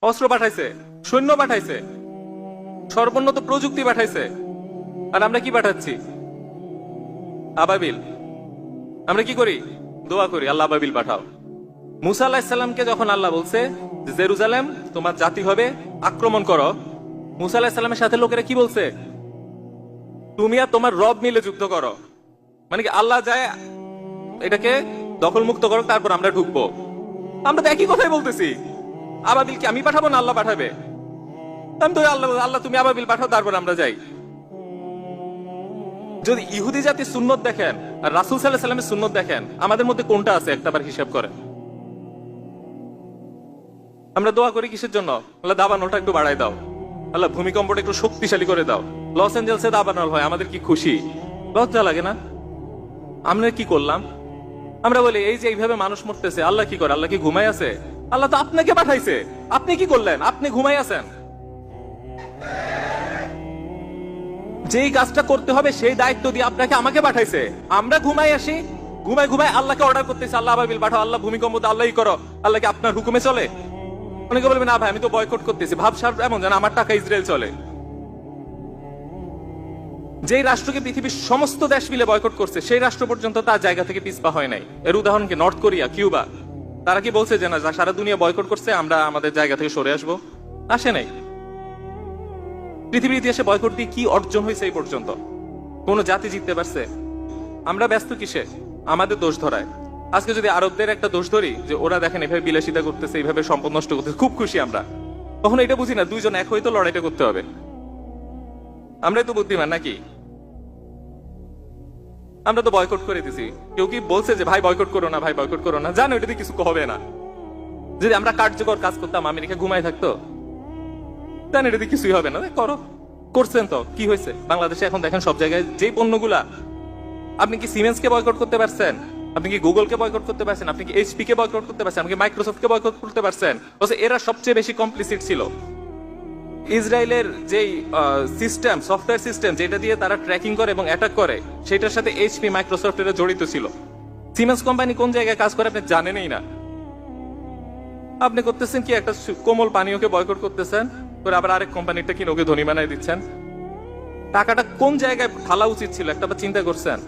অস্ত্র পাঠাইছে, সৈন্য পাঠাইছে, সর্বোন্নত প্রযুক্তি পাঠাইছে। আর আমরা কি পাঠাচ্ছি? আবাবিল। আমরা কি করি? দোয়া করি আল্লাহ আবাবিল পাঠাও। মুসা আলাইহিস সালামকে যখন আল্লাহ বলছে যে জেরুজালেম তোমার জাতি হবে, আক্রমণ করো, মুসা আলাইহিস সালামের সাথে লোকেরা কি বলছে? তুমি আর তোমার রব মিলে যুদ্ধ করো। মানে কি আল্লাহ যায় এটাকে দখল মুক্ত করো, তারপর আমরা ঢুকবো। আমরা তো একই কথাই বলতেছি। আবাবিল কি আমি পাঠাবো না আল্লাহ পাঠাবে? আমি তো আল্লাহ আল্লাহ তুমি আবাবিল পাঠাও, তারপর আমরা যাই। যদি ইহুদি জাতির সুন্নত দেখেন আর রাসূল সাল্লাল্লাহু আলাইহি ওয়াসাল্লামের সুন্নত দেখেন, আমাদের মধ্যে কোনটা আছে একটাবার হিসাব করেন। আমরা দোয়া করি কিসের জন্য? আল্লাহ দাবানলটা একটু বাড়াই দাও, আল্লাহ ভূমিকম্পটা একটু শক্তিশালী করে দাও। লস এঞ্জেলসে দাবানল হয়, আমাদের কি খুশি, লজ্জা লাগে না? আমরা কি করলাম? আমরা বলি এই যে এইভাবে মানুষ মরতেছে, আল্লাহ কি করে? আল্লাহ কি ঘুমাই আছে? আল্লাহ তো আপনাকে পাঠাইছে, আপনি কি করলেন? আপনি ঘুমাই আছেন। যেই কাজটা করতে হবে সেই দায়িত্ব দিয়ে আপনাকে আমাকে পাঠাইছে, আমরা ঘুমাই আসি, ঘুমাই ঘুমাই আল্লাহকে অর্ডার করতেছে আল্লাহ আবাবিল পাঠাও, আল্লাহ ভূমিকম্প দাও, আল্লাহই করো। আল্লাহ কি আপনার হুকুমে চলে? অনেকে বলবে না ভাই আমি তো বয়কট করতেছি। ভাবসাব এমন যেন আমার টাকা ইসরায়েল চলে। যেই রাষ্ট্রকে পৃথিবীর সমস্ত দেশ মিলে বয়কট করছে, সেই রাষ্ট্র পর্যন্ত তার জায়গা থেকে পিছপা হয় নাই। এর উদাহরণ কি? North Korea, Cuba. তারা কি বলছে যে না সারা দুনিয়া বয়কট করছে, আমরা আমাদের জায়গা থেকে সরে আসবো? আসে নাই। পৃথিবীর ইতিহাসে বয়কট দিয়ে কি অর্জন হয়েছে এই পর্যন্ত? কোন জাতি জিততে পারছে? আমরা ব্যস্ত কিসে? আমাদের দোষ ধরায়। আজকে যদি আরবদের একটা দোষ ধরি যে ওরা দেখেন এভাবে বিলাসিতা করতেছে, এইভাবে সম্পদ নষ্ট করতেছে, খুব খুশি আমরা। তখন এটা বুঝি না দুইজন এক হয়তো লড়াইটা করতে হবে। আমরাই তো বুদ্ধিমান নাকি? আমরা তো বয়কট করে দিছি। কেউ কি বলছে যে ভাই বয়কট করো না, ভাই বয়কট করো না? জানো এটা দিয়ে কিছু হবে না। যদি আমরা কার্যকর কাজ করতাম, আমেরিকা ঘুমায় থাকতো? জানো এটা দিয়ে কিছুই হবে না। করো, করছেন তো কি হয়েছে? বাংলাদেশে এখন দেখেন সব জায়গায় যে পণ্যগুলা, আপনি কি সিমেন্সকে বয়কট করতে পারছেন? আপনি কি গুগলকে বয়কট করতে পারছেন? আপনি কি এইচপি কে বয়কট করতে পারছেন? আপনি কি মাইক্রোসফটকে বয়কট করতে পারছেন? এরা সবচেয়ে বেশি কমপ্লিসিট ছিল। ইসরায়েলের যেই সিস্টেম, সফটওয়্যার সিস্টেম যেটা দিয়ে তারা ট্র্যাকিং করে এবং অ্যাটাক করে, সেটার সাথে এইচপি মাইক্রোসফট এরা জড়িত ছিল। সিমেন্স কোম্পানি কোন জায়গায় কাজ করে আপনি জানেনই না। আপনি করতেছেন কি, একটা কোমল পানীয়কে বয়কট করতেছেন, করে আবার আরেক কোম্পানিটা কিনে ওকে ধনী বানায় দিচ্ছেন। টাকাটা কোন জায়গায় ঢালা উচিত ছিল একটা চিন্তা করছেন?